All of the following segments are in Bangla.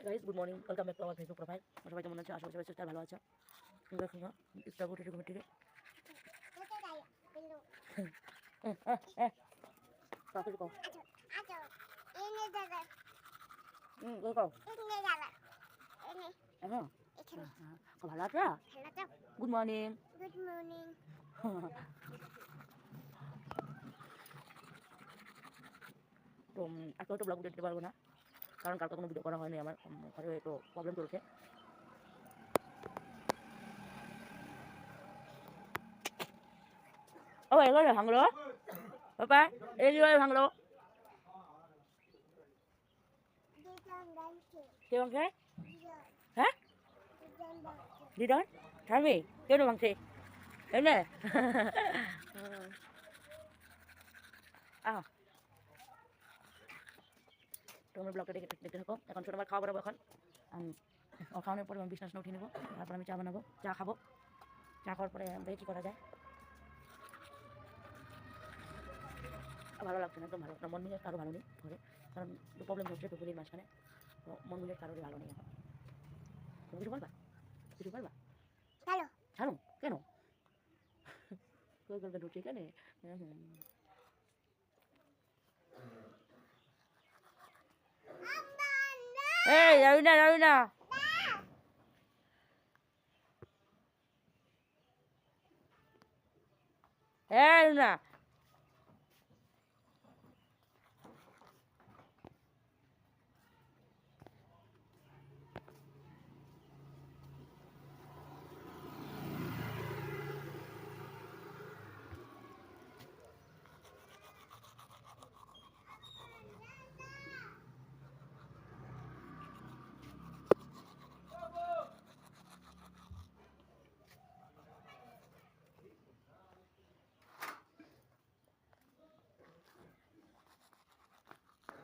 Guys, good morning, welcome back to our Facebook profile. সবাই কেমন আছে? আশা করি সবাই সুস্থ আর ভালো আছে। দেখুন ইস্টা ঘুরে ঘুরে থেকে কাকে কও কও হ্যাঁ ভালো আছে। Good morning. তো আজকে হয়তো ব্লগ ভিডিও দিতে পারবো না, কারণ কালকে কোনো ভিডিও করা হয়নি। আমার ঘরে একটু প্রবলেম চলছে। ও এগুলো ভাঙলো বাবা, এইগুলো ভাঙলো কে ভাঙছে? হ্যাঁ দিদন থামি কেন ভাঙছে এমনি আহ তোমার ব্লগটা দেখতে থাকো। এখন ছোটো আমার খাওয়া বানাবো। এখন খাওয়ানোর পরে আমি বিছানা উঠিয়ে নেবো, তারপর আমি চা বানাবো। চা খাবো, চা খাওয়ার পরে দেখি কী করা যায়। ভালো লাগছে না, একদম ভালো না। মন মিজাজ কারো ভালো নেই ঘরে, কারণ একটু প্রবলেম হচ্ছে দুপুরের মাঝখানে। তো মন মিজাজ কারোরই ভালো নেই এখন। তুমি কিছু বলবা? কিছু বলবা? ছাড়ো কেন? কই করবে ঢুকছি কেন? এই যাবি না, যাবি না। এই না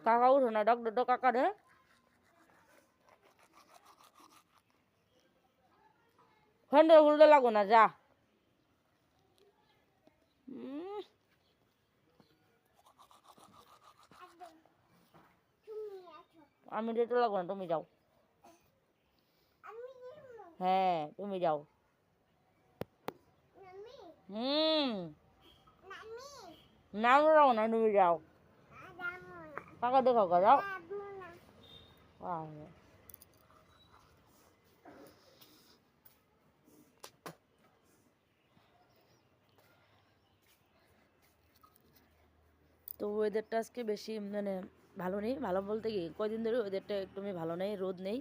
কাকা উঠো না, ডক ডক কাকা রে। হ্যান্ডেল উল্টে লাগো না, যা। আমি যেতে লাগবো না, তুমি যাও। হ্যাঁ তুমি যাও। নাম যাও না, তুমি যাও। কাকা দেখো যাও। তো ওয়েদারটা আজকে বেশি মানে ভালো নেই। ভালো বলতে কি, কয়দিন ধরে ওয়েদারটা একদমই ভালো নেই, রোদ নেই,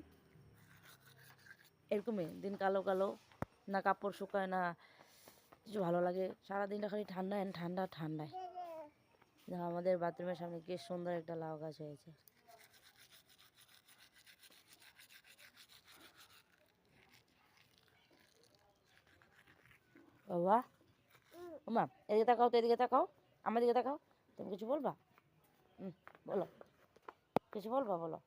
এরকমই দিন কালো কালো, না কাপড় শুকায় না কিছু ভালো লাগে। সারাদিনটা খালি ঠান্ডা অ্যান্ড ঠান্ডা ঠান্ডায়। দেখো আমাদের বাথরুমের সামনে কি সুন্দর একটা লাউ গাছ হয়েছে। বাবা মা এদিকে তাকাও তো, এদিকে তাকাও, আমার দিকে তাকাও। তুমি কিছু বলবা? বলো, কিছু বলবা বলো।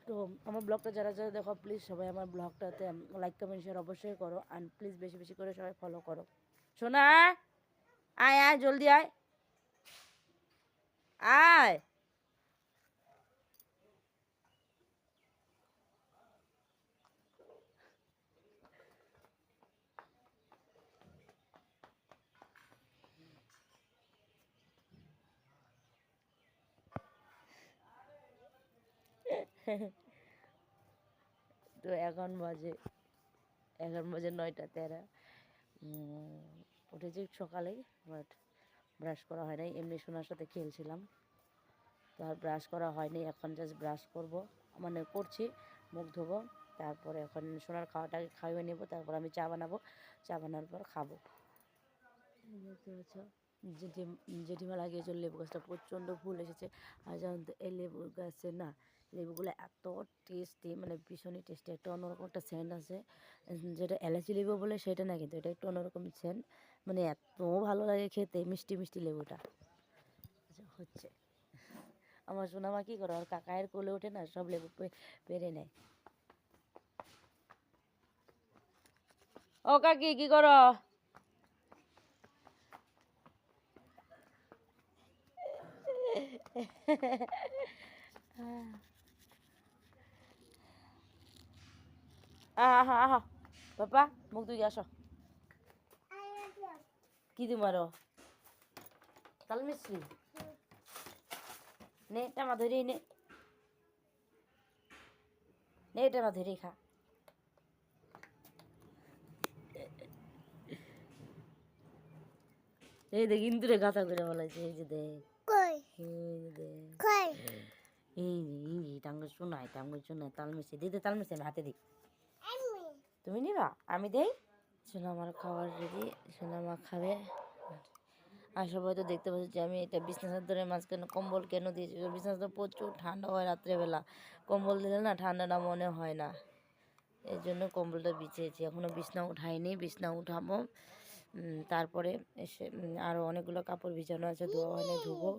তো আমার ব্লগটা যারা যারা দেখো, প্লিজ সবাই আমার ব্লগটাতে লাইক কমেন্ট শেয়ার অবশ্যই করো। অ্যান্ড প্লিজ বেশি বেশি করে সবাই ফলো করো। শোনা, আয় আয় জলদি আয়, আয়। তো এখন বাজে 9টা 13। উঠেছি সকালেই, বাট ব্রাশ করা হয় নাই, এমনি সোনার সাথে খেলছিলাম, তো আর ব্রাশ করা হয়নি। এখন জাস্ট ব্রাশ করব, মানে করছি, মুখ ধোবো, তারপরে এখন সোনার খাওয়াটাকে খাইয়ে নেবো, তারপর আমি চা বানাবো, চা বানানোর পর খাবো। দেখতে পাচ্ছ জেঠিমা লাগিয়েছে লেবু গাছটা, প্রচণ্ড ফুল এসেছে। আর জানেন তো এই লেবু গাছে না লেবুগুলো এত টেস্টি, মানে ভীষণই টেস্টি। একটা অন্যরকম একটা সেন্ট আছে, যেটা এলাচি লেবু বলে সেটা না, কিন্তু এটা একটু অন্যরকম সেন্ট, মানে এত ভালো লাগে খেতে, মিষ্টি মিষ্টি লেবুটা। আচ্ছা হচ্ছে, আমার সোনামা কী করে, ওর কাকায়ের কোলে ওঠে না, সব লেবু পেরে নেয়। ও কাকি কি করো? আহা আহা, বাবা মুখ ধুই আসো। কি তোমারও তাল মিশ্রি নে, টামা ধরেই নে, নে টামা ধরেই খা। এই দেখ ইন্দুরে গাথা করে বলাইছে, এই যে দেখ, এই যে দেখ, এই টাঙ্গুর শোনায়, টাঙ্গুর শোনায় তাল মিশিয়ে দিতে, তাল মিশিয়ে আমি হাতে দিই। তুমি নিবা? আমি দেই। সোনা আমার খাবার রেডি, সোনা মা খাবে। আর সবাই তো দেখতে পাচ্ছি যে আমি এটা বিছনা চাদরের মাঝখানে কম্বল কেন দিয়েছি, বিছনা চাদর প্রচুর ঠান্ডা হয় রাত্রেবেলা, কম্বল দিলে না ঠান্ডাটা মনে হয় না, এই জন্য কম্বলটা বিছিয়েছি। এখনও বিছনা উঠাইনি, বিছনা উঠাবো। তারপরে এসে আরও অনেকগুলো কাপড় ভিজানো আছে, ধোয়া হয়নি, ধুবো।